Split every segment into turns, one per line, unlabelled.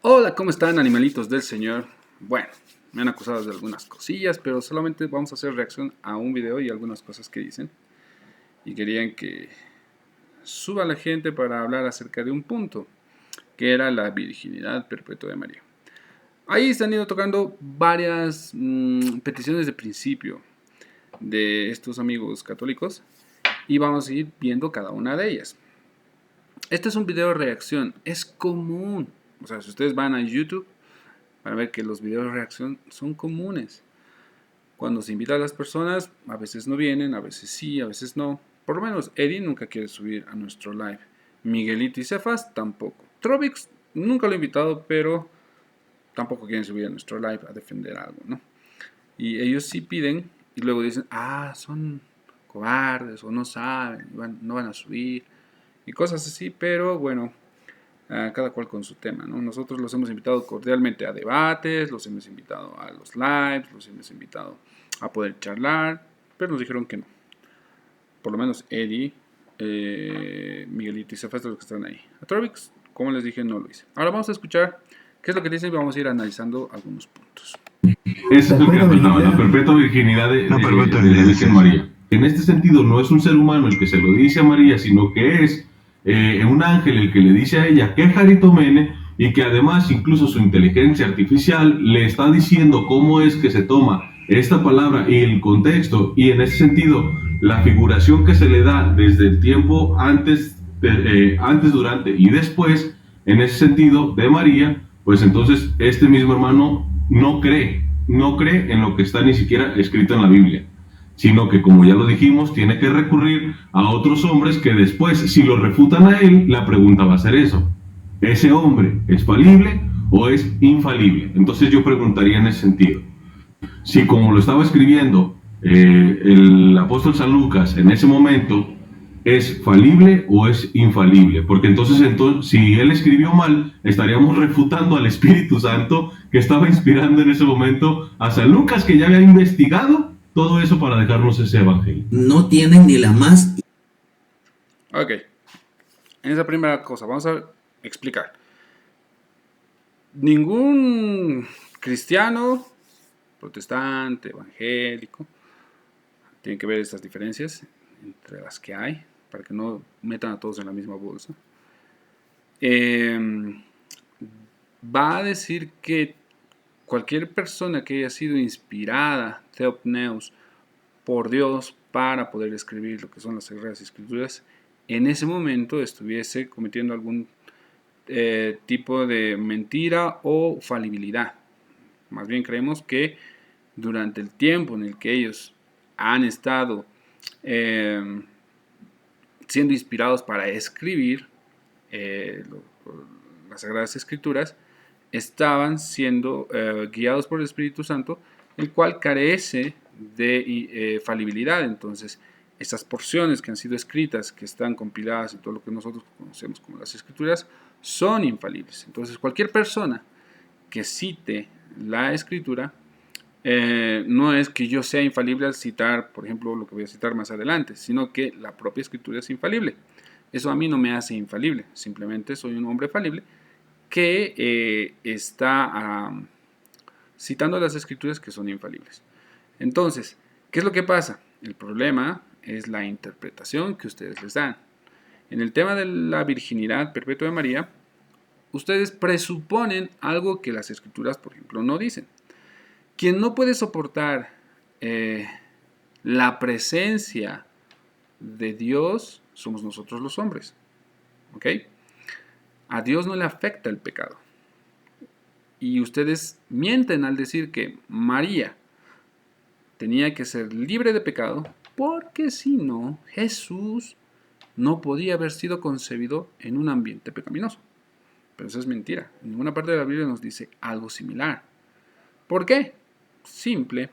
Hola, ¿cómo están, animalitos del Señor? Bueno, me han acusado de algunas cosillas, pero solamente vamos a hacer reacción a un video y algunas cosas que dicen. Y querían que suba la gente para hablar acerca de un punto, que era la virginidad perpetua de María. Ahí se han ido tocando varias peticiones de principio de estos amigos católicos y vamos a ir viendo cada una de ellas. Este es un video de reacción, es común. O sea, si ustedes van a YouTube, van a ver que los videos de reacción son comunes. Cuando se invita a las personas, a veces no vienen, a veces sí, a veces no. Por lo menos Eddie nunca quiere subir a nuestro live. Miguelito y Cefas tampoco. Trovix nunca lo he invitado, pero tampoco quieren subir a nuestro live a defender algo, ¿no? Y ellos sí piden y luego dicen, son cobardes o no saben, no van a subir y cosas así, pero bueno, cada cual con su tema, ¿no? Nosotros los hemos invitado cordialmente a debates, los hemos invitado a los lives, los hemos invitado a poder charlar, pero nos dijeron que no. Por lo menos Eddie, Miguelito y Cefas, los que están ahí. A Trovix, como les dije, no lo hice. Ahora vamos a escuchar qué es lo que dicen y vamos a ir analizando algunos puntos.
Ese es el que afirmaba, la perpetua virginidad de la Virgen María. En este sentido, no es un ser humano el que se lo dice a María, sino que es un ángel el que le dice a ella que jaritomene, y que además incluso su inteligencia artificial le está diciendo cómo es que se toma esta palabra y el contexto, y en ese sentido la figuración que se le da desde el tiempo antes, durante y después, en ese sentido de María, pues entonces este mismo hermano no cree en lo que está ni siquiera escrito en la Biblia, sino que, como ya lo dijimos, tiene que recurrir a otros hombres que después, si lo refutan a él, la pregunta va a ser eso: ¿ese hombre es falible o es infalible? Entonces yo preguntaría en ese sentido, si como lo estaba escribiendo el apóstol San Lucas en ese momento, ¿es falible o es infalible? Porque entonces, si él escribió mal, estaríamos refutando al Espíritu Santo que estaba inspirando en ese momento a San Lucas, que ya había investigado todo eso para dejarnos ese evangelio.
No tienen ni la más...
Ok, en esa primera cosa vamos a explicar. Ningún cristiano, protestante, evangélico, tiene que ver estas diferencias entre las que hay, para que no metan a todos en la misma bolsa. Va a decir que cualquier persona que haya sido inspirada, theopneus, por Dios para poder escribir lo que son las Sagradas Escrituras, en ese momento estuviese cometiendo algún tipo de mentira o falibilidad. Más bien creemos que durante el tiempo en el que ellos han estado siendo inspirados para escribir las Sagradas Escrituras, estaban siendo guiados por el Espíritu Santo, el cual carece de falibilidad. Entonces, estas porciones que han sido escritas, que están compiladas en todo lo que nosotros conocemos como las Escrituras, son infalibles. Entonces, cualquier persona que cite la Escritura, no es que yo sea infalible al citar, por ejemplo, lo que voy a citar más adelante, sino que la propia Escritura es infalible. Eso a mí no me hace infalible, simplemente soy un hombre falible que está citando las Escrituras que son infalibles. Entonces, ¿qué es lo que pasa? El problema es la interpretación que ustedes les dan. En el tema de la virginidad perpetua de María, ustedes presuponen algo que las Escrituras, por ejemplo, no dicen. Quien no puede soportar la presencia de Dios somos nosotros los hombres. ¿Ok? A Dios no le afecta el pecado. Y ustedes mienten al decir que María tenía que ser libre de pecado, porque si no, Jesús no podía haber sido concebido en un ambiente pecaminoso. Pero eso es mentira. En ninguna parte de la Biblia nos dice algo similar. ¿Por qué? Simple.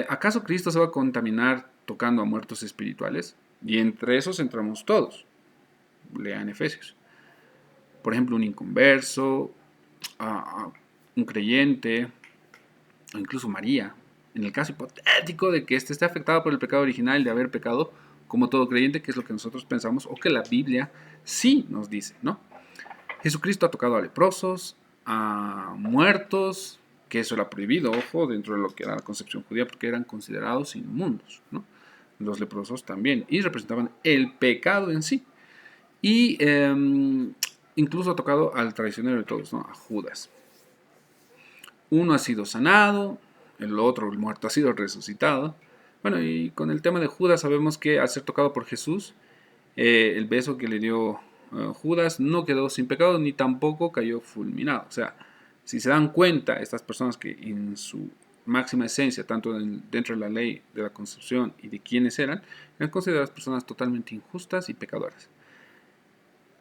¿Acaso Cristo se va a contaminar tocando a muertos espirituales? Y entre esos entramos todos. Lean Efesios. Por ejemplo, un inconverso, un creyente, o incluso María, en el caso hipotético de que éste esté afectado por el pecado original de haber pecado, como todo creyente, que es lo que nosotros pensamos, o que la Biblia sí nos dice, ¿no? Jesucristo ha tocado a leprosos, a muertos, que eso era prohibido, ojo, dentro de lo que era la concepción judía, porque eran considerados inmundos, ¿no? Los leprosos también, y representaban el pecado en sí. Y incluso ha tocado al traicionero de todos, ¿no? A Judas. Uno ha sido sanado, el otro, el muerto, ha sido resucitado. Bueno, y con el tema de Judas sabemos que al ser tocado por Jesús, el beso que le dio Judas no quedó sin pecado ni tampoco cayó fulminado. O sea, si se dan cuenta, estas personas que en su máxima esencia, tanto dentro de la ley de la concepción y de quiénes eran consideradas personas totalmente injustas y pecadoras.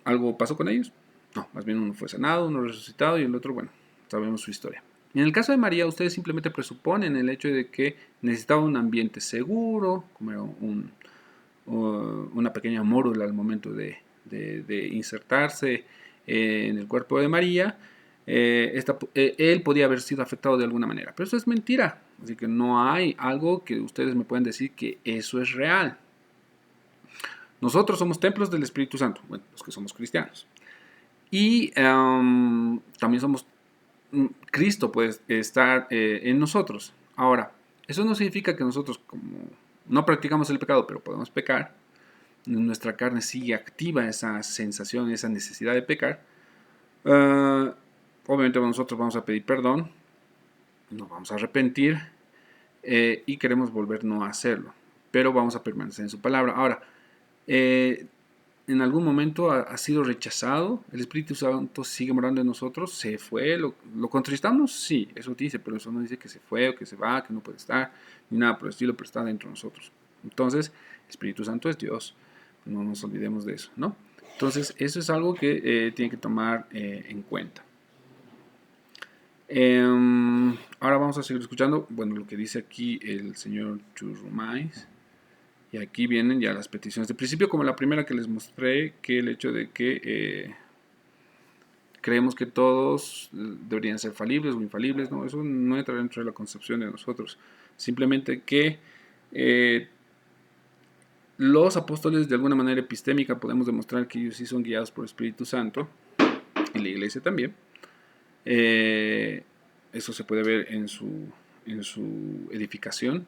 ¿Algo pasó con ellos? No, más bien uno fue sanado, uno resucitado y el otro, bueno, sabemos su historia. En el caso de María, ustedes simplemente presuponen el hecho de que necesitaba un ambiente seguro, como era una pequeña mórula al momento de insertarse en el cuerpo de María. Él podía haber sido afectado de alguna manera, pero eso es mentira. Así que no hay algo que ustedes me puedan decir que eso es real. Nosotros somos templos del Espíritu Santo, bueno, los que somos cristianos. Y también somos, Cristo puede estar en nosotros. Ahora, eso no significa que nosotros, como no practicamos el pecado, pero podemos pecar, nuestra carne sigue activa esa sensación, esa necesidad de pecar. Obviamente nosotros vamos a pedir perdón, nos vamos a arrepentir y queremos volver no a hacerlo, pero vamos a permanecer en su palabra. Ahora, en algún momento ha sido rechazado, el Espíritu Santo sigue morando en nosotros, se fue, lo contristamos, sí, eso dice, pero eso no dice que se fue o que se va, que no puede estar, ni nada por el estilo, pero está dentro de nosotros. Entonces, el Espíritu Santo es Dios, no nos olvidemos de eso, ¿no? Entonces, eso es algo que tienen que tomar en cuenta. Ahora vamos a seguir escuchando, bueno, lo que dice aquí el señor Churrumais. Y aquí vienen ya las peticiones de principio, como la primera que les mostré, que el hecho de que creemos que todos deberían ser falibles o infalibles, no, eso no entra dentro de la concepción de nosotros. Simplemente que los apóstoles de alguna manera epistémica podemos demostrar que ellos sí son guiados por el Espíritu Santo, y la iglesia también. Eso se puede ver en su edificación.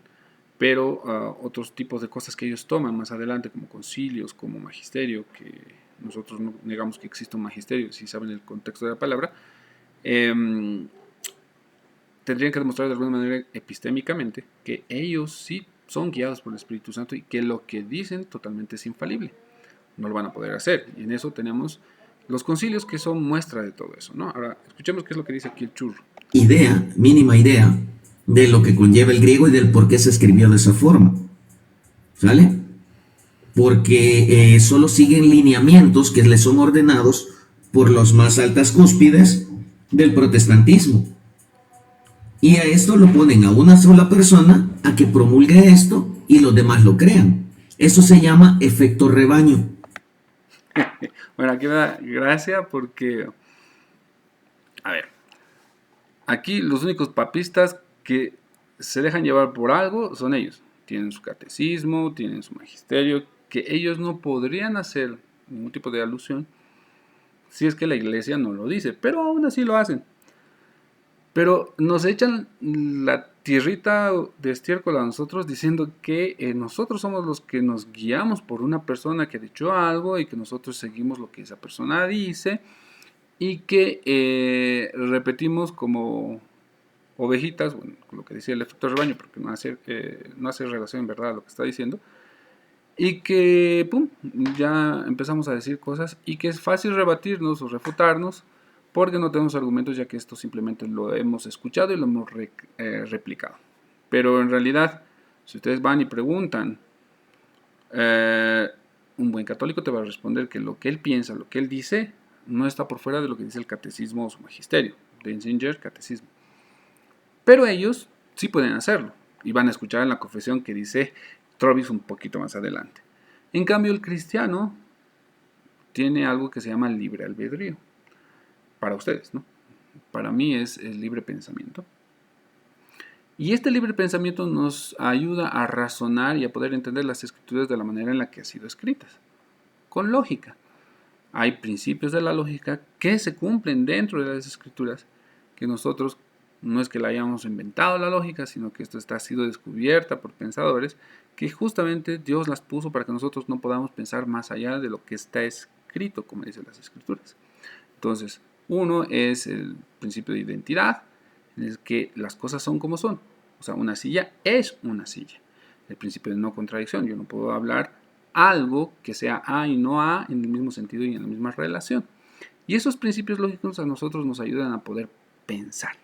Pero otros tipos de cosas que ellos toman más adelante, como concilios, como magisterio, que nosotros no negamos que exista un magisterio, si saben el contexto de la palabra, tendrían que demostrar de alguna manera epistémicamente que ellos sí son guiados por el Espíritu Santo y que lo que dicen totalmente es infalible. No lo van a poder hacer. Y en eso tenemos los concilios que son muestra de todo eso, ¿no? Ahora, escuchemos qué es lo que dice aquí el churro.
Mínima idea de lo que conlleva el griego y del por qué se escribió de esa forma. ¿Sale? Porque solo siguen lineamientos que le son ordenados por las más altas cúspides del protestantismo. Y a esto lo ponen a una sola persona a que promulgue esto y los demás lo crean. Eso se llama efecto rebaño.
Bueno, aquí me da gracia porque, a ver, aquí los únicos papistas que se dejan llevar por algo son ellos. Tienen su catecismo, tienen su magisterio, que ellos no podrían hacer ningún tipo de alusión si es que la iglesia no lo dice, pero aún así lo hacen. Pero nos echan la tierrita de estiércol a nosotros diciendo que nosotros somos los que nos guiamos por una persona que ha dicho algo y que nosotros seguimos lo que esa persona dice y que repetimos como ovejitas, bueno, lo que decía el efecto rebaño, porque no hace relación en verdad a lo que está diciendo, y que pum, ya empezamos a decir cosas y que es fácil rebatirnos o refutarnos porque no tenemos argumentos, ya que esto simplemente lo hemos escuchado y lo hemos replicado. Pero en realidad, si ustedes van y preguntan, un buen católico te va a responder que lo que él piensa, lo que él dice, no está por fuera de lo que dice el catecismo o su magisterio, Denzinger, catecismo. Pero ellos sí pueden hacerlo y van a escuchar en la confesión que dice Trovis un poquito más adelante. En cambio, el cristiano tiene algo que se llama libre albedrío. Para ustedes, ¿no? Para mí es el libre pensamiento. Y este libre pensamiento nos ayuda a razonar y a poder entender las escrituras de la manera en la que han sido escritas, con lógica. hay principios de la lógica que se cumplen dentro de las escrituras, que nosotros no es que la hayamos inventado la lógica, sino que esto ha sido descubierta por pensadores, que justamente Dios las puso para que nosotros no podamos pensar más allá de lo que está escrito, como dicen las escrituras. Entonces, uno es el principio de identidad, en el que las cosas son como son. O sea, una silla es una silla. El principio de no contradicción. Yo no puedo hablar algo que sea A y no A en el mismo sentido y en la misma relación. Y esos principios lógicos a nosotros nos ayudan a poder pensar.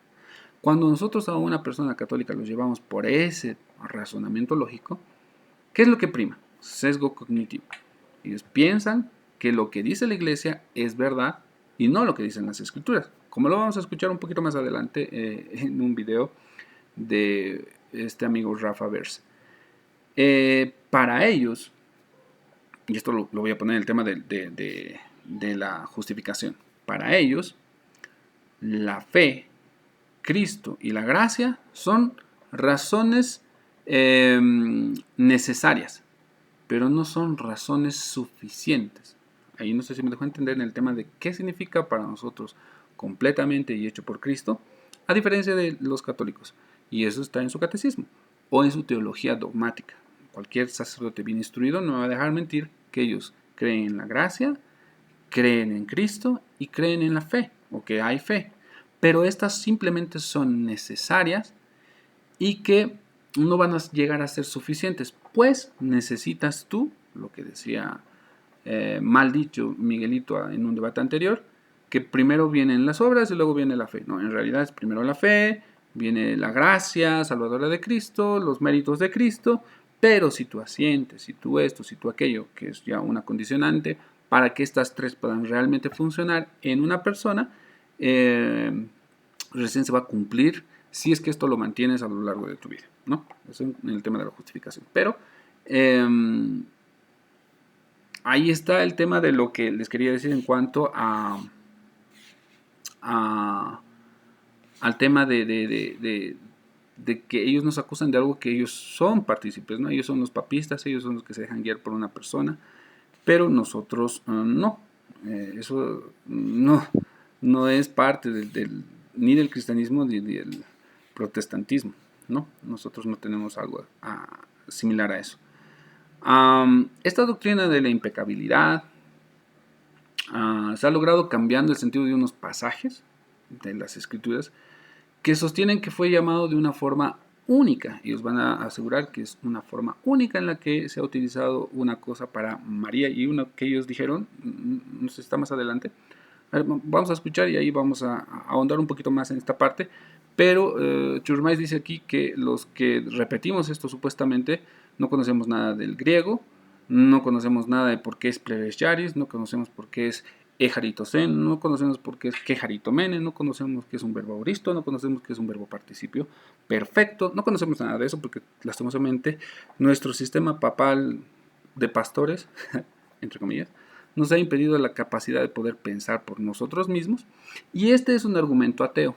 Cuando nosotros a una persona católica los llevamos por ese razonamiento lógico, ¿qué es lo que prima? Sesgo cognitivo. Ellos piensan que lo que dice la iglesia es verdad y no lo que dicen las escrituras. Como lo vamos a escuchar un poquito más adelante en un video de este amigo Rafa Verse. Para ellos, y esto lo voy a poner en el tema de la justificación, para ellos la fe, Cristo y la gracia son razones necesarias, pero no son razones suficientes. Ahí no sé si me dejó entender en el tema de qué significa para nosotros completamente y hecho por Cristo, a diferencia de los católicos. Y eso está en su catecismo o en su teología dogmática. Cualquier sacerdote bien instruido no me va a dejar mentir que ellos creen en la gracia, creen en Cristo y creen en la fe, o que hay fe. Pero estas simplemente son necesarias y que no van a llegar a ser suficientes, pues necesitas tú, lo que decía mal dicho Miguelito en un debate anterior, que primero vienen las obras y luego viene la fe. No, en realidad es primero la fe, viene la gracia salvadora de Cristo, los méritos de Cristo, pero si tú asientes, si tú esto, si tú aquello, que es ya una condicionante para que estas tres puedan realmente funcionar en una persona, recién se va a cumplir si es que esto lo mantienes a lo largo de tu vida, ¿no? Eso en el tema de la justificación. Pero ahí está el tema de lo que les quería decir en cuanto al tema de que ellos nos acusan de algo que ellos son partícipes, ¿no? Ellos son los papistas, ellos son los que se dejan guiar por una persona, pero nosotros no. Eso no es parte ni del cristianismo ni del protestantismo, ¿no? Nosotros no tenemos algo similar a eso. Esta doctrina de la impecabilidad se ha logrado cambiando el sentido de unos pasajes de las escrituras que sostienen que fue llamado de una forma única. Ellos van a asegurar que es una forma única en la que se ha utilizado una cosa para María y una que ellos dijeron, no sé si está más adelante. A ver, vamos a escuchar y ahí vamos a ahondar un poquito más en esta parte. Pero Churmais dice aquí que los que repetimos esto supuestamente no conocemos nada del griego, no conocemos nada de por qué es plebes yaris, no conocemos por qué es ejaritosen, no conocemos por qué es quejaritomene, no conocemos qué es un verbo auristo, no conocemos qué es un verbo participio perfecto, no conocemos nada de eso porque lastimosamente nuestro sistema papal de pastores, entre comillas, nos ha impedido la capacidad de poder pensar por nosotros mismos, y este es un argumento ateo.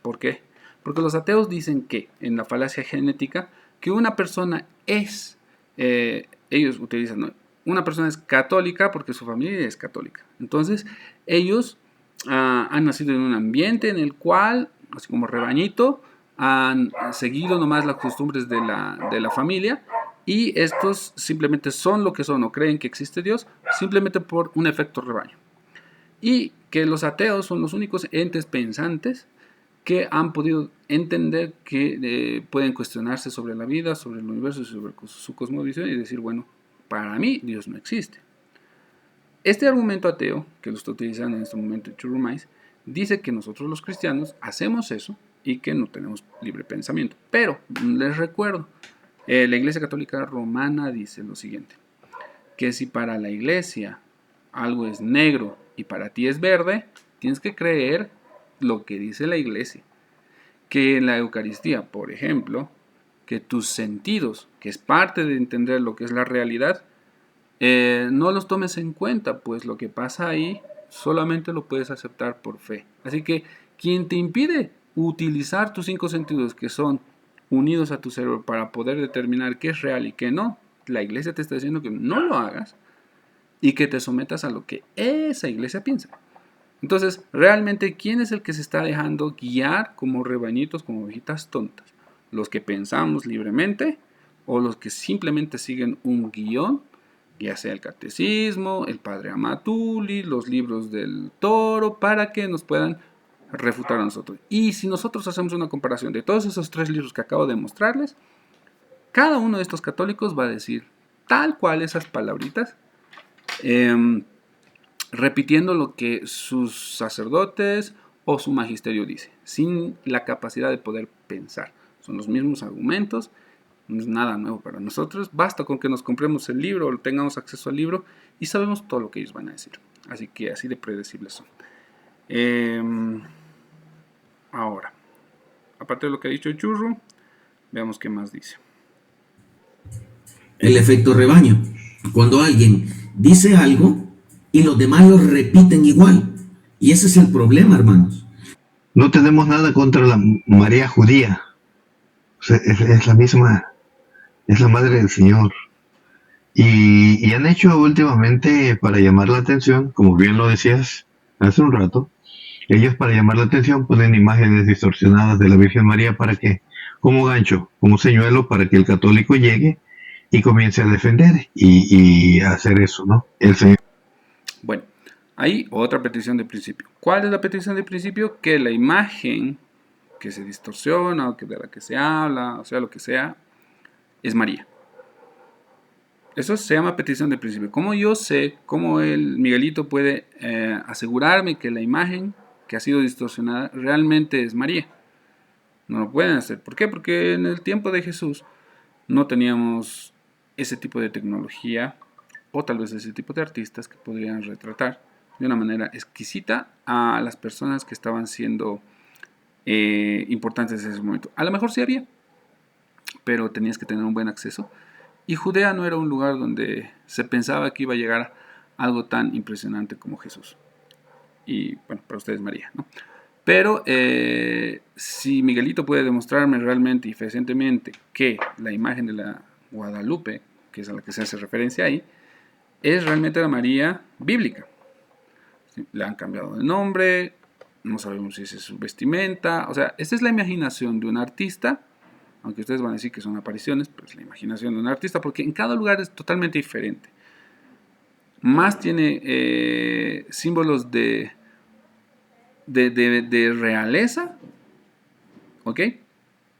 ¿Por qué? Porque los ateos dicen que en la falacia genética que una persona es, ellos utilizan, ¿no? Una persona es católica porque su familia es católica. Entonces, ellos han nacido en un ambiente en el cual, así como rebañito, han seguido nomás las costumbres de la familia y estos simplemente son lo que son o creen que existe Dios simplemente por un efecto rebaño. Y que los ateos son los únicos entes pensantes que han podido entender que pueden cuestionarse sobre la vida, sobre el universo, sobre su cosmovisión y decir, bueno, para mí Dios no existe. Este argumento ateo, que lo está utilizando en este momento Churmais, dice que nosotros los cristianos hacemos eso y que no tenemos libre pensamiento. Pero les recuerdo, la Iglesia Católica Romana dice lo siguiente, que si para la Iglesia algo es negro y para ti es verde, tienes que creer lo que dice la Iglesia. Que en la Eucaristía, por ejemplo, que tus sentidos, que es parte de entender lo que es la realidad, no los tomes en cuenta, pues lo que pasa ahí solamente lo puedes aceptar por fe. Así que quien te impide utilizar tus 5 sentidos que son unidos a tu cerebro para poder determinar qué es real y qué no, la Iglesia te está diciendo que no lo hagas, y que te sometas a lo que esa iglesia piensa. Entonces, realmente, ¿quién es el que se está dejando guiar como rebañitos, como ovejitas tontas? ¿Los que pensamos libremente o los que simplemente siguen un guión, ya sea el catecismo, el padre Amatuli, los libros del Toro, para que nos puedan refutar a nosotros? Y si nosotros hacemos una comparación de todos esos 3 libros que acabo de mostrarles, cada uno de estos católicos va a decir tal cual esas palabritas, repitiendo lo que sus sacerdotes o su magisterio dice, sin la capacidad de poder pensar. Son los mismos argumentos, no es nada nuevo para nosotros. Basta con que nos compremos el libro o tengamos acceso al libro y sabemos todo lo que ellos van a decir. Así que así de predecibles son. Ahora, aparte de lo que ha dicho el Churro, veamos qué más dice.
El efecto rebaño. Cuando alguien dice algo y los demás lo repiten igual. Y ese es el problema, hermanos.
No tenemos nada contra la María judía. O sea, es la misma, es la madre del Señor. Y han hecho últimamente, para llamar la atención, como bien lo decías hace un rato, ellos para llamar la atención ponen imágenes distorsionadas de la Virgen María para que, como gancho, como señuelo, para que el católico llegue y comience a defender y a hacer eso, ¿no? El Señor.
Bueno, hay otra petición de principio. ¿Cuál es la petición de principio? Que la imagen que se distorsiona o que de la que se habla, o sea, lo que sea, es María. Eso se llama petición de principio. ¿Cómo yo sé, cómo el Miguelito puede asegurarme que la imagen que ha sido distorsionada realmente es María? No lo pueden hacer. ¿Por qué? Porque en el tiempo de Jesús no teníamos ese tipo de tecnología o tal vez ese tipo de artistas que podrían retratar de una manera exquisita a las personas que estaban siendo importantes en ese momento. A lo mejor sí había, pero tenías que tener un buen acceso. Y Judea no era un lugar donde se pensaba que iba a llegar algo tan impresionante como Jesús. Y bueno, para ustedes María, ¿no? Pero si Miguelito puede demostrarme realmente y fehacientemente que la imagen de la Guadalupe, que es a la que se hace referencia ahí, es realmente la María bíblica. Le han cambiado de nombre, no sabemos si es su vestimenta, o sea, esta es la imaginación de un artista, aunque ustedes van a decir que son apariciones, pues la imaginación de un artista, porque en cada lugar es totalmente diferente. Más tiene símbolos de realeza, ¿ok?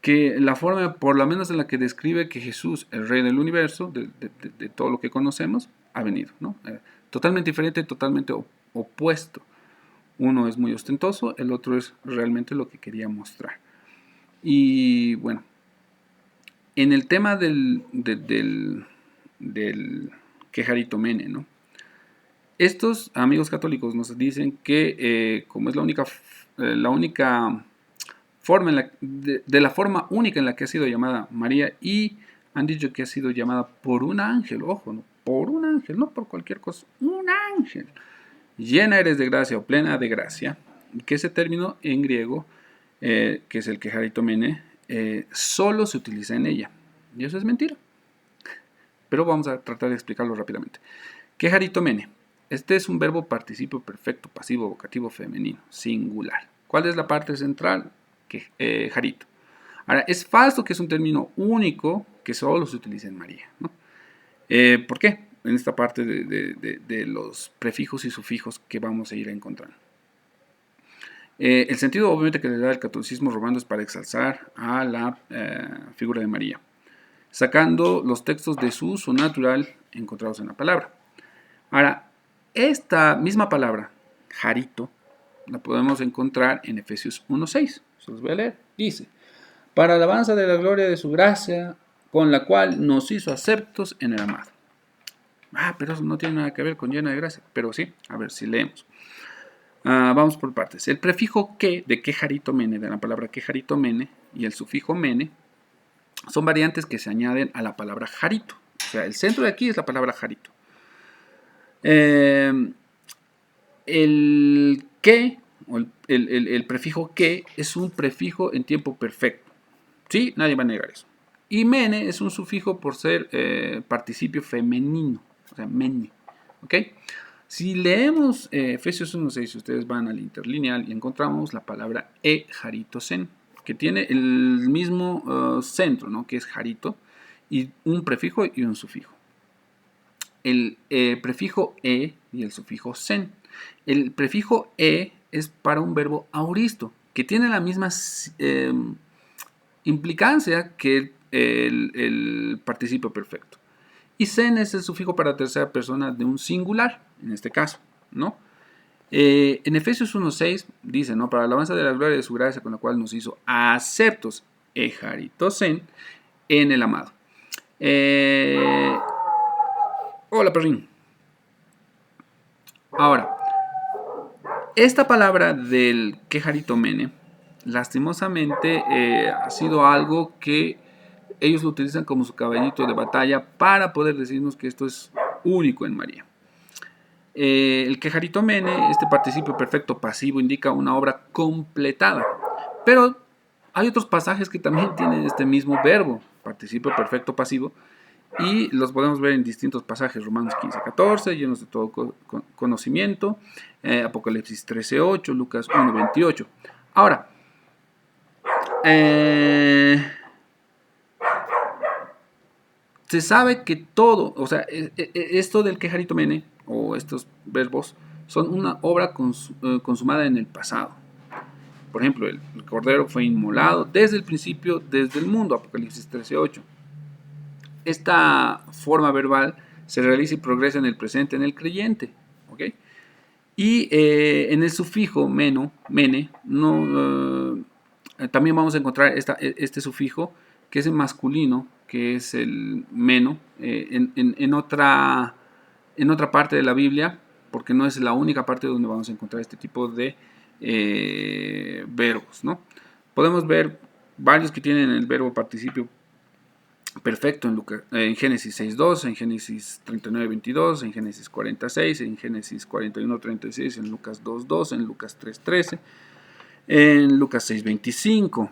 Que la forma, por lo menos en la que describe que Jesús, el rey del universo, de todo lo que conocemos, ha venido, ¿no? Totalmente diferente, totalmente opuesto. Uno es muy ostentoso, el otro es realmente lo que quería mostrar. Y bueno, en el tema del Quejarito Mene, ¿no? Estos amigos católicos nos dicen que como es la única forma de la forma única en la que ha sido llamada María, y han dicho que ha sido llamada por un ángel, ojo, ¿no? Por un ángel, no por cualquier cosa, un ángel. Llena eres de gracia o plena de gracia, que ese término en griego, que es el Quejarito Mene, solo se utiliza en ella. Y eso es mentira. Pero vamos a tratar de explicarlo rápidamente. Quejarito Mene. Este es un verbo participio perfecto, pasivo, vocativo, femenino, singular. ¿Cuál es la parte central? Jarito. Ahora, es falso que es un término único que solo se utiliza en María, ¿no? ¿Por qué? En esta parte de los prefijos y sufijos que vamos a ir encontrando. El sentido obviamente que le da el catolicismo romano es para exalzar a la figura de María, sacando los textos de su uso natural encontrados en la palabra. Ahora, esta misma palabra, jarito, la podemos encontrar en Efesios 1:6. Se los voy a leer. Dice: para alabanza de la gloria de su gracia, con la cual nos hizo aceptos en el amado. Pero eso no tiene nada que ver con llena de gracia. Pero sí, a ver si leemos. Vamos por partes. El prefijo que de quejarito mene, de la palabra quejarito mene, y el sufijo mene, son variantes que se añaden a la palabra jarito. O sea, el centro de aquí es la palabra jarito. El que, o el prefijo que, es un prefijo en tiempo perfecto. ¿Sí? Nadie va a negar eso. Y mene es un sufijo por ser participio femenino. O sea, mene. ¿Ok? Si leemos Efesios 1.6, ustedes van al interlineal y encontramos la palabra ejaritosen, que tiene el mismo centro, ¿no? Que es jarito, y un prefijo y un sufijo. El prefijo e y el sufijo sen. El prefijo e es para un verbo auristo, que tiene la misma implicancia que el participio perfecto. Y sen es el sufijo para tercera persona de un singular, en este caso, ¿no? En Efesios 1.6 dice, ¿no? Para la alabanza de la gloria de su gracia con la cual nos hizo aceptos ejaritosen en el amado. Hola, perrín. Ahora, esta palabra del quejaritomene, lastimosamente, ha sido algo que ellos lo utilizan como su caballito de batalla para poder decirnos que esto es único en María. El quejaritomene, este participio perfecto pasivo, indica una obra completada. Pero hay otros pasajes que también tienen este mismo verbo, participio perfecto pasivo, y los podemos ver en distintos pasajes, Romanos 15:14, llenos de todo conocimiento, Apocalipsis 13:8, Lucas 1:28. Ahora, se sabe que todo, o sea, esto del quejaritomene, o estos verbos, son una obra consumada en el pasado. Por ejemplo, el Cordero fue inmolado desde el principio, desde el mundo, Apocalipsis 13:8. Esta forma verbal se realiza y progresa en el presente, en el creyente. ¿Ok? Y en el sufijo mene, también vamos a encontrar este sufijo, que es el masculino, que es el meno, en otra parte de la Biblia, porque no es la única parte donde vamos a encontrar este tipo de verbos, ¿no? Podemos ver varios que tienen el verbo participio perfecto en Génesis 6:2, en Génesis 39:22, en Génesis 40:6, en Génesis 41:36, en Lucas 2:2, en Lucas 3:13, en Lucas 6:25,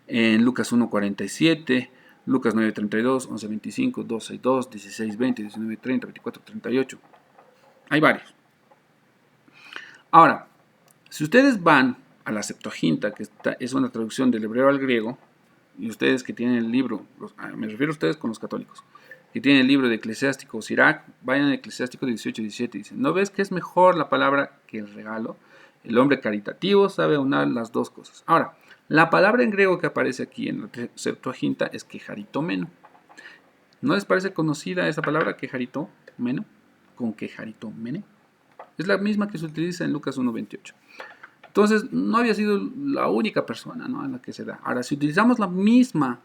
en Lucas 1:47, Lucas 9:32, 11:25, 2:62, 16:20, 19:30, 24:38. Hay varios. Ahora, si ustedes van a la Septuaginta, que es una traducción del hebreo al griego, y ustedes que tienen el libro, me refiero a ustedes con los católicos, que tienen el libro de Eclesiástico Sirach, vayan a Eclesiástico 18:17 y dicen, ¿no ves que es mejor la palabra que el regalo? El hombre caritativo sabe aunar las dos cosas. Ahora, la palabra en griego que aparece aquí en la Septuaginta es quejaritomeno. ¿No les parece conocida esa palabra, quejaritomeno? Con quejaritomene. Es la misma que se utiliza en Lucas 1:28. Entonces, no había sido la única persona, ¿no?, a la que se da. Ahora, si utilizamos la misma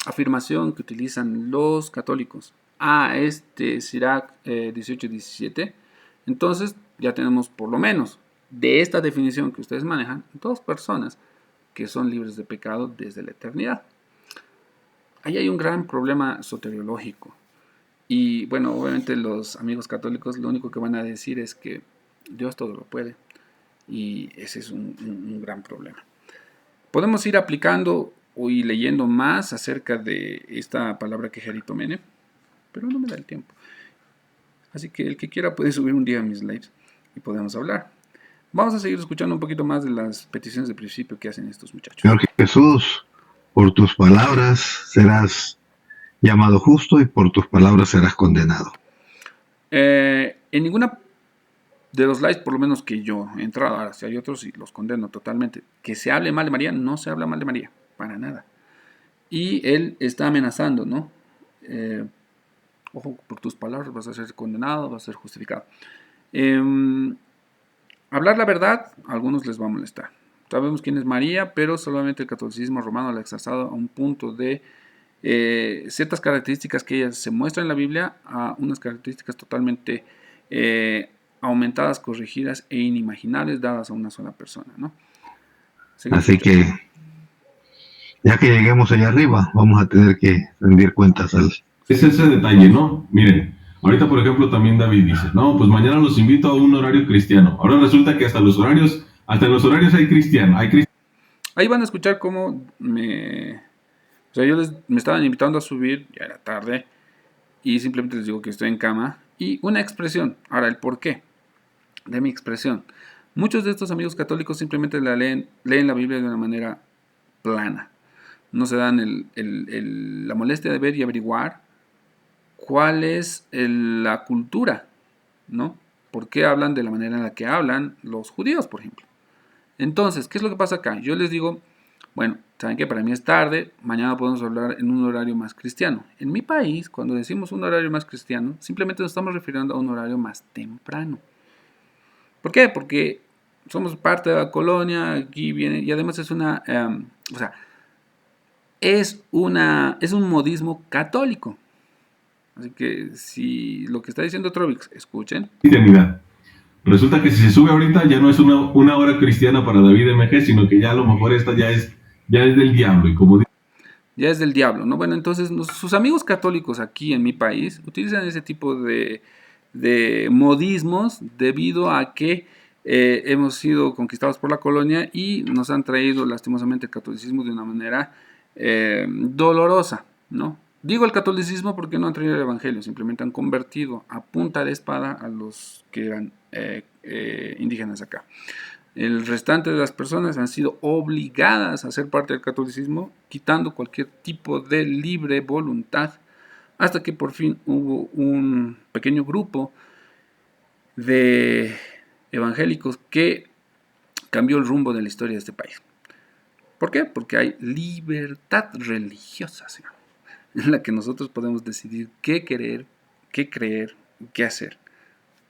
afirmación que utilizan los católicos a este Sirach 18:17, entonces ya tenemos por lo menos de esta definición que ustedes manejan, dos personas que son libres de pecado desde la eternidad. Ahí hay un gran problema soteriológico. Y bueno, obviamente los amigos católicos lo único que van a decir es que Dios todo lo puede. Y ese es un gran problema. Podemos ir aplicando y leyendo más acerca de esta palabra quejaritomene, pero no me da el tiempo. Así que el que quiera puede subir un día a mis lives y podemos hablar. Vamos a seguir escuchando un poquito más de las peticiones de principio que hacen estos muchachos.
Señor Jesús, por tus palabras serás llamado justo y por tus palabras serás condenado.
En ninguna de los lives, por lo menos que yo he entrado, ahora si hay otros y los condeno totalmente, que se hable mal de María, no se habla mal de María, para nada. Y él está amenazando, ¿no? Ojo, por tus palabras vas a ser condenado, vas a ser justificado. Hablar la verdad, a algunos les va a molestar. Sabemos quién es María, pero solamente el catolicismo romano la ha exaltado a un punto de ciertas características que ella se muestra en la Biblia a unas características totalmente aumentadas, corregidas e inimaginables dadas a una sola persona, ¿no?
Así que, ya que lleguemos allá arriba, vamos a tener que rendir cuentas al...
Es ese detalle, ¿no? Miren, ahorita por ejemplo también David dice, no, pues mañana los invito a un horario cristiano. Ahora resulta que hasta en los horarios hay cristiano.
Ahí van a escuchar cómo me estaban invitando a subir, ya era tarde, y simplemente les digo que estoy en cama, y una expresión. Ahora, el porqué de mi expresión. Muchos de estos amigos católicos simplemente leen la Biblia de una manera plana. No se dan la molestia de ver y averiguar cuál es la cultura, ¿no? ¿Por qué hablan de la manera en la que hablan los judíos, por ejemplo? Entonces, ¿qué es lo que pasa acá? Yo les digo, bueno, ¿saben qué? Para mí es tarde, mañana podemos hablar en un horario más cristiano. En mi país, cuando decimos un horario más cristiano, simplemente nos estamos refiriendo a un horario más temprano. ¿Por qué? Porque somos parte de la colonia, aquí viene, y además es es un modismo católico. Así que si lo que está diciendo Trovix, escuchen.
Cristianidad. Resulta que si se sube ahorita ya no es una hora cristiana para David MG, sino que ya a lo mejor esta ya es del diablo. Y como
ya es del diablo, ¿no? Bueno, entonces sus amigos católicos aquí en mi país utilizan ese tipo de modismos debido a que hemos sido conquistados por la colonia y nos han traído lastimosamente el catolicismo de una manera dolorosa, ¿no? Digo el catolicismo porque no han traído el evangelio, simplemente han convertido a punta de espada a los que eran indígenas acá. El restante de las personas han sido obligadas a ser parte del catolicismo, quitando cualquier tipo de libre voluntad, hasta que por fin hubo un pequeño grupo de evangélicos que cambió el rumbo de la historia de este país. ¿Por qué? Porque hay libertad religiosa, señor, en la que nosotros podemos decidir qué querer, qué creer, qué hacer.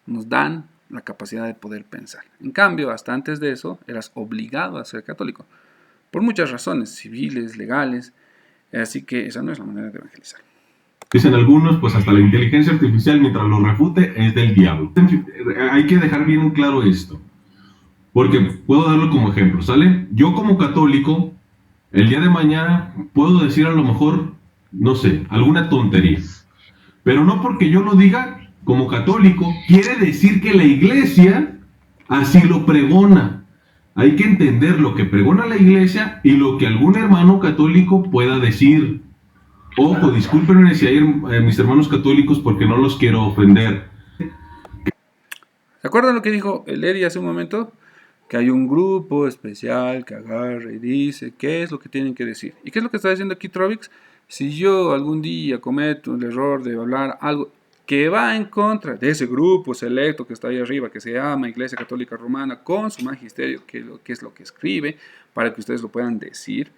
Nos dan la capacidad de poder pensar. En cambio, hasta antes de eso, eras obligado a ser católico, por muchas razones, civiles, legales, así que esa no es la manera de evangelizar.
Dicen algunos, pues hasta la inteligencia artificial, mientras lo refute, es del diablo. Hay que dejar bien claro esto, porque puedo darlo como ejemplo, ¿sale? Yo como católico, el día de mañana puedo decir a lo mejor, no sé, alguna tontería, pero no porque yo lo diga como católico, quiere decir que la iglesia así lo pregona. Hay que entender lo que pregona la iglesia y lo que algún hermano católico pueda decir. Ojo, discúlpenme si hay mis hermanos católicos porque no los quiero ofender.
¿Se acuerdan lo que dijo el Eddie hace un momento? Que hay un grupo especial que agarra y dice qué es lo que tienen que decir. ¿Y qué es lo que está diciendo aquí Trovix? Si yo algún día cometo el error de hablar algo que va en contra de ese grupo selecto que está ahí arriba, que se llama Iglesia Católica Romana, con su magisterio, que es lo que escribe, para que ustedes lo puedan decir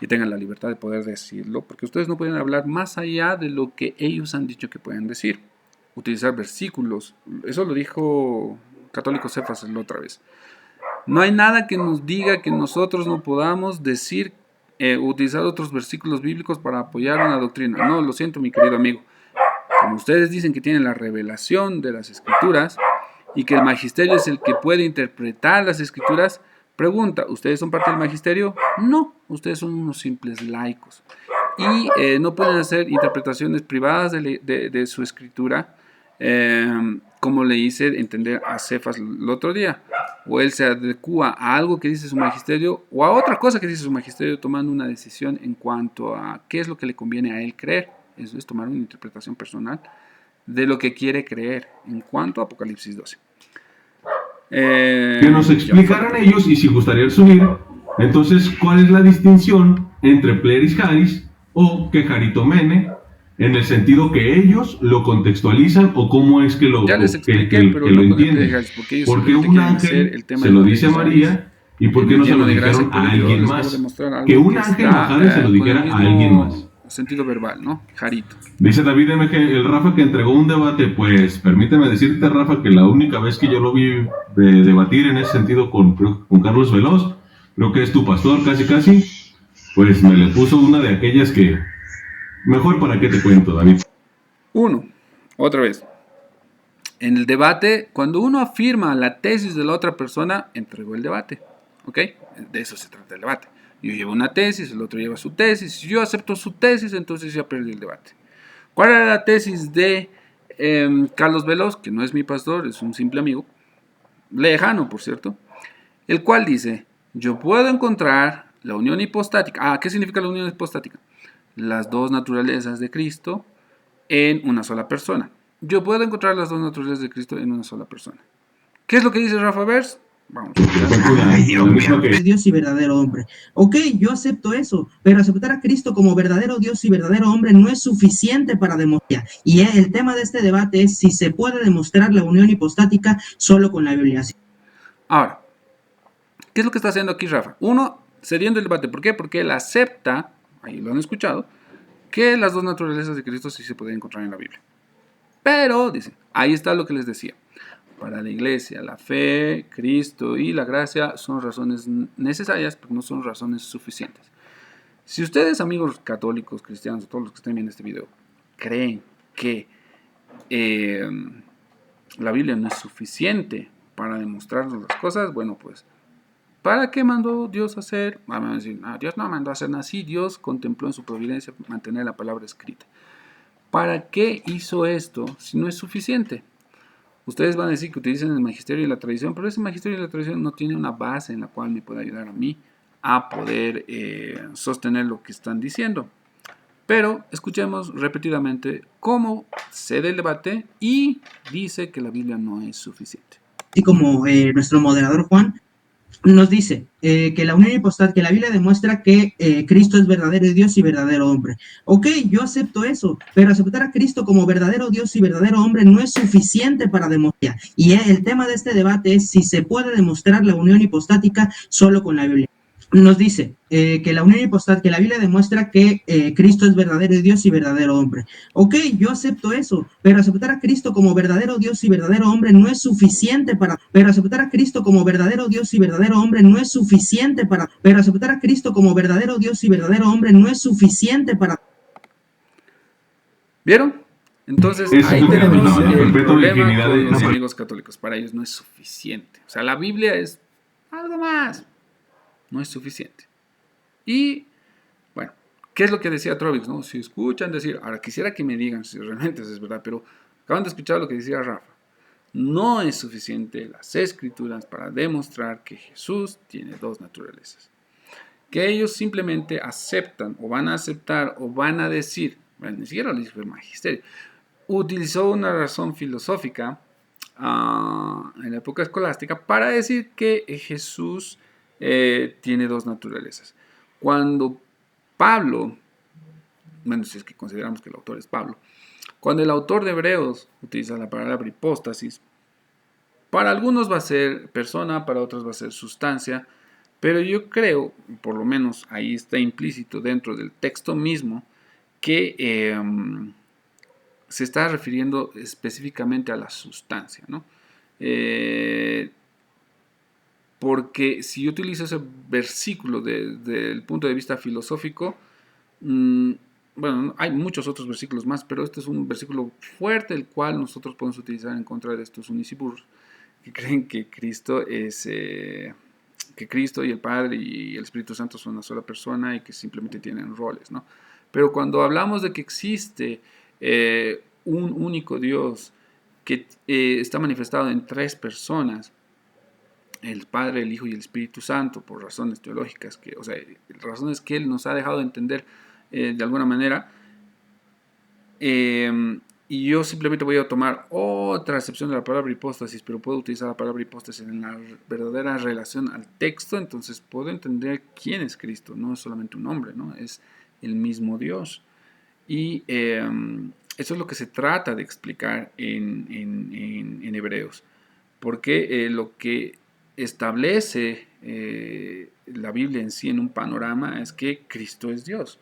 y tengan la libertad de poder decirlo, porque ustedes no pueden hablar más allá de lo que ellos han dicho que pueden decir. Utilizar versículos, eso lo dijo Católico Cefas la otra vez. No hay nada que nos diga que nosotros no podamos decir, utilizar otros versículos bíblicos para apoyar una doctrina. No, lo siento, mi querido amigo. Como ustedes dicen que tienen la revelación de las Escrituras y que el magisterio es el que puede interpretar las Escrituras, pregunta, ¿ustedes son parte del magisterio? No, ustedes son unos simples laicos. Y no pueden hacer interpretaciones privadas de su Escritura, como le hice entender a Cefas el otro día. O él se adecua a algo que dice su magisterio o a otra cosa que dice su magisterio, tomando una decisión en cuanto a qué es lo que le conviene a él creer. Eso es tomar una interpretación personal de lo que quiere creer en cuanto a Apocalipsis 12.
Que nos explicaran ellos, y si gustaría subir, entonces, ¿cuál es la distinción entre Pleris Haris o Quejarito Mene, en el sentido que ellos lo contextualizan o cómo es que lo,
ya les expliqué,
que lo entienden? Porque un ángel se lo dice a María y por qué no se lo dijeron a alguien más. Que un ángel bajara y se lo dijera a alguien más.
Sentido verbal, ¿no? Jarito.
Dice David MG, el Rafa que entregó un debate, pues permíteme decirte, Rafa, que la única vez que yo lo vi debatir en ese sentido con Carlos Veloz, creo que es tu pastor casi, pues me le puso una de aquellas que, mejor para qué te cuento, David.
Otra vez. En el debate, cuando uno afirma la tesis de la otra persona, entregó el debate, ¿ok? De eso se trata el debate. Yo llevo una tesis, el otro lleva su tesis. Si yo acepto su tesis, entonces ya perdí el debate. ¿Cuál era la tesis de Carlos Veloz? Que no es mi pastor, es un simple amigo, lejano, por cierto, el cual dice, yo puedo encontrar la unión hipostática. ¿Qué significa la unión hipostática? Las dos naturalezas de Cristo en una sola persona. Yo puedo encontrar las dos naturalezas de Cristo en una sola persona. ¿Qué es lo que dice Rafa Vers? Vamos.
Ay, Dios mío.
Es Dios y verdadero hombre. Ok, yo acepto eso, pero aceptar a Cristo como verdadero Dios y verdadero hombre no es suficiente para demostrar. Y el tema de este debate es si se puede demostrar la unión hipostática solo con la Biblia.
Ahora, ¿qué es lo que está haciendo aquí Rafa? Uno, cediendo el debate. ¿Por qué? Porque él acepta, ahí lo han escuchado, que las dos naturalezas de Cristo sí se pueden encontrar en la Biblia. Pero, dice, ahí está lo que les decía. Para la iglesia, la fe, Cristo y la gracia son razones necesarias, pero no son razones suficientes. Si ustedes, amigos católicos, cristianos, o todos los que estén viendo este video, creen que la Biblia no es suficiente para demostrarnos las cosas, bueno, pues, ¿para qué mandó Dios a hacer? Vamos a decir, Dios no mandó a hacer nada. Sí, Dios contempló en su providencia mantener la palabra escrita. ¿Para qué hizo esto si no es suficiente? Ustedes van a decir que utilicen el magisterio y la tradición, pero ese magisterio y la tradición no tiene una base en la cual me pueda ayudar a mí a poder sostener lo que están diciendo. Pero escuchemos repetidamente cómo cede el debate y dice que la Biblia no es suficiente.
Así como nuestro moderador Juan nos dice que la unión hipostática, que la Biblia demuestra que Cristo es verdadero Dios y verdadero hombre. Ok, yo acepto eso, pero aceptar a Cristo como verdadero Dios y verdadero hombre no es suficiente para demostrar. Y el tema de este debate es si se puede demostrar la unión hipostática solo con la Biblia. Nos dice que la unión hipostática, que la Biblia demuestra que Cristo es verdadero Dios y verdadero hombre. Ok, yo acepto eso, pero aceptar a Cristo como verdadero Dios y verdadero hombre no es suficiente para, pero aceptar a Cristo como verdadero Dios y verdadero hombre no es suficiente para, pero aceptar a Cristo como verdadero Dios y verdadero hombre no es suficiente para.
¿Vieron? Entonces, ahí tenemos el problema con los amigos católicos. Para ellos no es suficiente. O sea, la Biblia es algo más. No es suficiente. Y, bueno, ¿qué es lo que decía Trovix? ¿No? Si escuchan decir, ahora quisiera que me digan si realmente eso es verdad, pero acaban de escuchar lo que decía Rafa. No es suficiente las escrituras para demostrar que Jesús tiene dos naturalezas. Que ellos simplemente aceptan o van a aceptar o van a decir, bueno, ni siquiera lo dijo el magisterio, utilizó una razón filosófica en la época escolástica para decir que Jesús tiene dos naturalezas. Cuando Pablo, bueno, si es que consideramos que el autor es Pablo, cuando el autor de Hebreos utiliza la palabra hipóstasis, para algunos va a ser persona, para otros va a ser sustancia, pero yo creo, por lo menos ahí está implícito dentro del texto mismo, que se está refiriendo específicamente a la sustancia, ¿no? Porque si yo utilizo ese versículo desde el punto de vista filosófico, bueno, hay muchos otros versículos más, pero este es un versículo fuerte, el cual nosotros podemos utilizar en contra de estos uniciburros que creen que Cristo es que Cristo y el Padre y el Espíritu Santo son una sola persona y que simplemente tienen roles, ¿no? Pero cuando hablamos de que existe un único Dios que está manifestado en tres personas, el Padre, el Hijo y el Espíritu Santo, por razones teológicas, o sea, razones que Él nos ha dejado de entender de alguna manera, y yo simplemente voy a tomar otra acepción de la palabra hipóstasis, pero puedo utilizar la palabra hipóstasis en la verdadera relación al texto, entonces puedo entender quién es Cristo, no es solamente un hombre, ¿no? Es el mismo Dios. Y eso es lo que se trata de explicar en Hebreos, porque lo que establece la Biblia en sí en un panorama es que Cristo es Dios,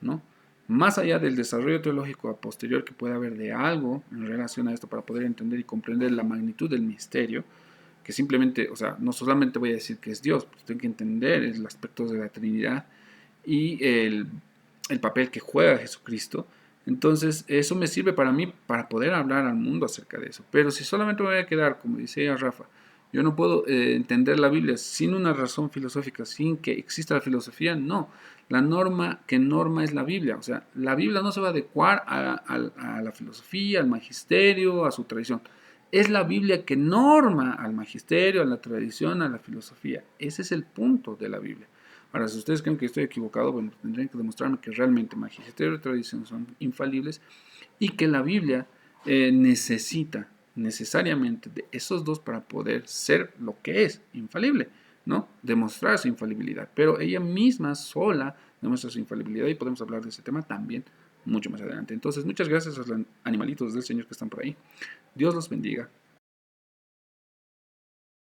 ¿no? Más allá del desarrollo teológico a posterior que pueda haber de algo en relación a esto para poder entender y comprender la magnitud del misterio, que simplemente, o sea, no solamente voy a decir que es Dios, pues tengo que entender el aspecto de la Trinidad y el papel que juega Jesucristo. Entonces, eso me sirve para mí para poder hablar al mundo acerca de eso. Pero si solamente me voy a quedar, como decía Rafa, yo no puedo entender la Biblia sin una razón filosófica, sin que exista la filosofía, no. La norma que norma es la Biblia. O sea, la Biblia no se va a adecuar a la filosofía, al magisterio, a su tradición. Es la Biblia que norma al magisterio, a la tradición, a la filosofía. Ese es el punto de la Biblia. Ahora, si ustedes creen que estoy equivocado, bueno, tendrían que demostrarme que realmente magisterio y tradición son infalibles y que la Biblia necesita necesariamente de esos dos para poder ser lo que es, infalible, ¿no? Demostrar su infalibilidad. Pero ella misma sola demuestra su infalibilidad y podemos hablar de ese tema también mucho más adelante. Entonces, muchas gracias a los animalitos del Señor que están por ahí. Dios los bendiga.